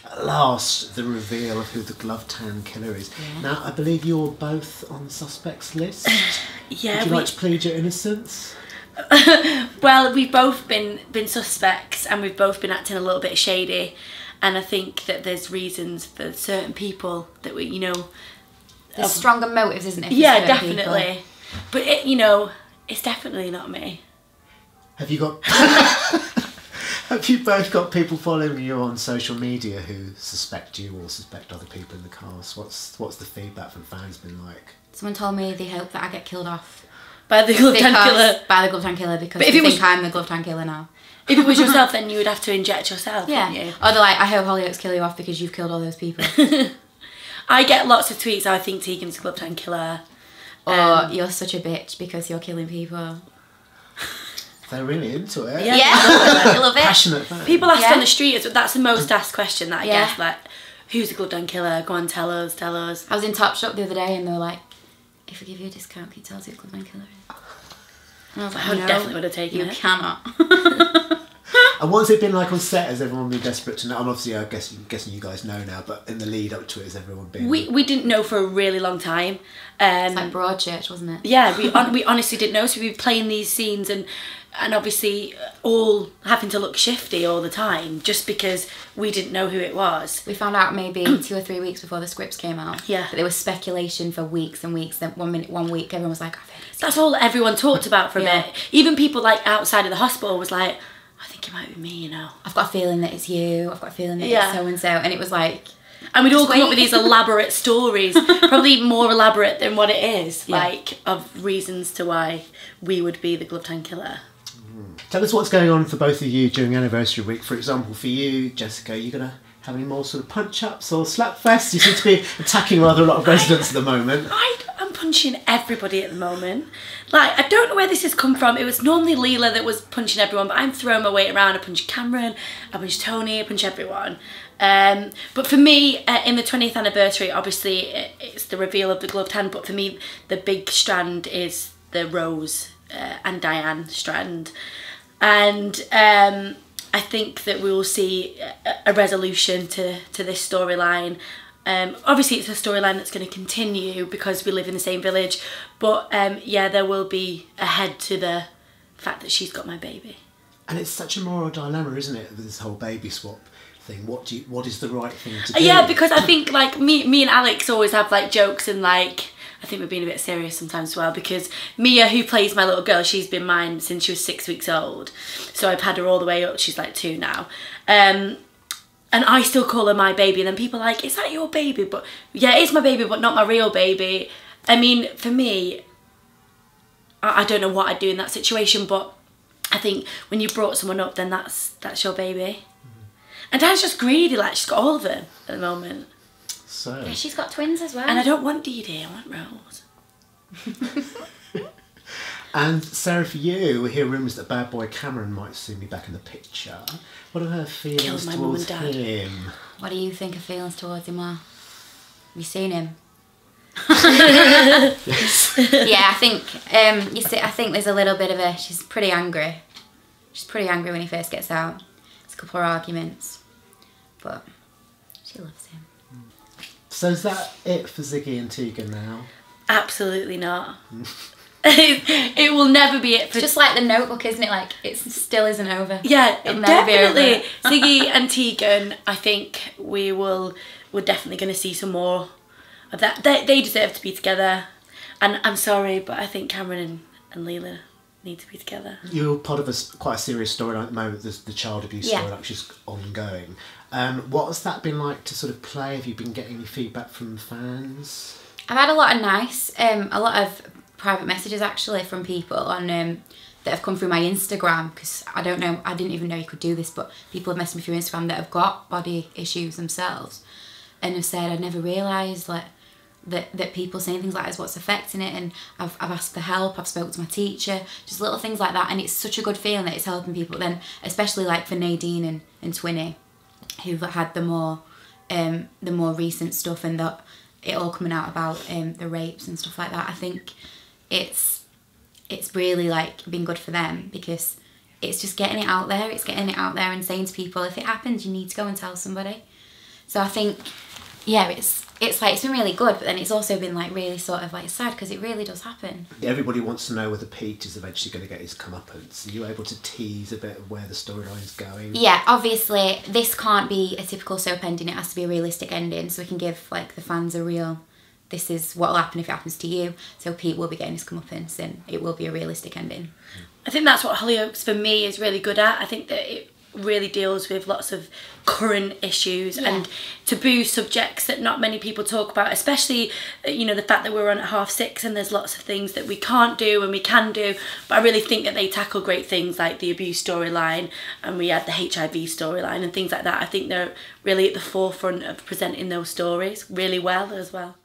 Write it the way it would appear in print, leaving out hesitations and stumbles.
At last, the reveal of who the glove tan killer is. Yeah. Now, I believe you're both on the suspects list. Yeah. Would you like to plead your innocence? Well, we've both been suspects, and we've both been acting a little bit shady, and I think that there's reasons for certain people that we, there's stronger motives, isn't it? Yeah, definitely. People. But it's definitely not me. Have you got? Have you both got people following you on social media who suspect you or suspect other people in the cast? What's the feedback from fans been like? Someone told me they hope that I get killed off. By the glove tan killer? By the glove tan killer, because they think I'm the glove tan killer now. If it was yourself, then you would have to inject yourself, wouldn't you? Or they're like, I hope Hollyoaks kill you off because you've killed all those people. I get lots of tweets, I think Tegan's the glove tan killer. Or you're such a bitch because you're killing people. They're really into it. Yeah, I love it. Passionate fans. People ask on the street, that's the most asked question that I guess, like, who's the glove tan killer? Go on, tell us. I was in Topshop the other day and they were like, if we give you a discount, can you tell us who the glove tan killer is? And I was like, I definitely would have taken it. You cannot. And what's it been like on set? Has everyone been desperate to know? And obviously, I'm guessing you guys know now, but in the lead up to it, has everyone been... We didn't know for a really long time. It's like Broadchurch, wasn't it? Yeah, we honestly didn't know. So we were playing these scenes and obviously all having to look shifty all the time just because we didn't know who it was. We found out maybe 2 or 3 weeks before the scripts came out. Yeah. But there was speculation for weeks and weeks. Then 1 week, everyone was like, I've heard it. That's all everyone talked about for a bit. Even people like outside of the hospital was like, I think it might be me, I've got a feeling that it's you. I've got a feeling that it's so-and-so. And it was like... And we'd all come up with these elaborate stories, probably more elaborate than what it is, like, of reasons to why we would be the glove tan killer. Tell us what's going on for both of you during anniversary week. For example, for you, Jessica, you going to have any more sort of punch-ups or slap fests? You seem to be attacking rather a lot of residents at the moment. I'm punching everybody at the moment. Like, I don't know where this has come from. It was normally Leela that was punching everyone, but I'm throwing my weight around. I punch Cameron, I punch Tony, I punch everyone. But for me, in the 20th anniversary, obviously, it's the reveal of the gloved hand, but for me, the big strand is the Rose and Diane strand. And I think that we will see a resolution to this storyline. Obviously, it's a storyline that's going to continue because we live in the same village, but yeah, there will be a head to the fact that she's got my baby. And it's such a moral dilemma, isn't it, this whole baby swap thing? What is the right thing to do? Yeah, because I think like me and Alex always have like jokes, and like I think we're being a bit serious sometimes as well, because Mia, who plays my little girl, she's been mine since she was 6 weeks old, so I've had her all the way up. She's like 2 now. And I still call her my baby, and then people are like, is that your baby? But yeah, it's my baby, but not my real baby. I mean, for me, I don't know what I'd do in that situation, but I think when you brought someone up, then that's your baby. And Dad's just greedy, like she's got all of them at the moment. So yeah, she's got twins as well. And I don't want Dee Dee, I want Rose. And Sarah, for you, we hear rumours that bad boy Cameron might soon be back in the picture. What are her feelings towards him? What do you think of feelings towards him, Ma? Have you seen him? Yes. Yeah, I think I think there's a little bit of a... She's pretty angry. She's pretty angry when he first gets out. There's a couple of arguments, but she loves him. So is that it for Ziggy and Tegan now? Absolutely not. It will never be it. It's just like the Notebook, isn't it? Like, it still isn't over. Yeah, it'll never definitely. be over. Ziggy and Tegan, I think we're definitely going to see some more of that. They deserve to be together. And I'm sorry, but I think Cameron and Leela need to be together. You're part of quite a serious storyline at the moment, the child abuse storyline, which is ongoing. What has that been like to sort of play? Have you been getting any feedback from fans? I've had a lot of a lot of private messages actually from people on that have come through my Instagram, because I didn't even know you could do this, but people have messaged me through Instagram that have got body issues themselves and have said, I'd never realised like that people saying things like this, what's affecting it, and I've asked for help, I've spoken to my teacher, just little things like that, and it's such a good feeling that it's helping people. Then especially like for Nadine and Twinny, who've had the more recent stuff, and that it all coming out about the rapes and stuff like that. I think it's really like been good for them, because it's just getting it out there. It's getting it out there and saying to people, if it happens, you need to go and tell somebody. So I think, yeah, it's like, it's been really good, but then it's also been like really sort of like sad, because it really does happen. Everybody wants to know whether Pete is eventually going to get his comeuppance. Are you able to tease a bit of where the storyline's going? Yeah, obviously this can't be a typical soap ending, it has to be a realistic ending, so we can give like the fans a real, this is what will happen if it happens to you. So Pete will be getting his comeuppance, and it will be a realistic ending. I think that's what Hollyoaks for me is really good at. I think that it really deals with lots of current issues and taboo subjects that not many people talk about, especially, you know, the fact that we're on at 6:30 and there's lots of things that we can't do and we can do, but I really think that they tackle great things like the abuse storyline, and we had the HIV storyline and things like that. I think they're really at the forefront of presenting those stories really well as well.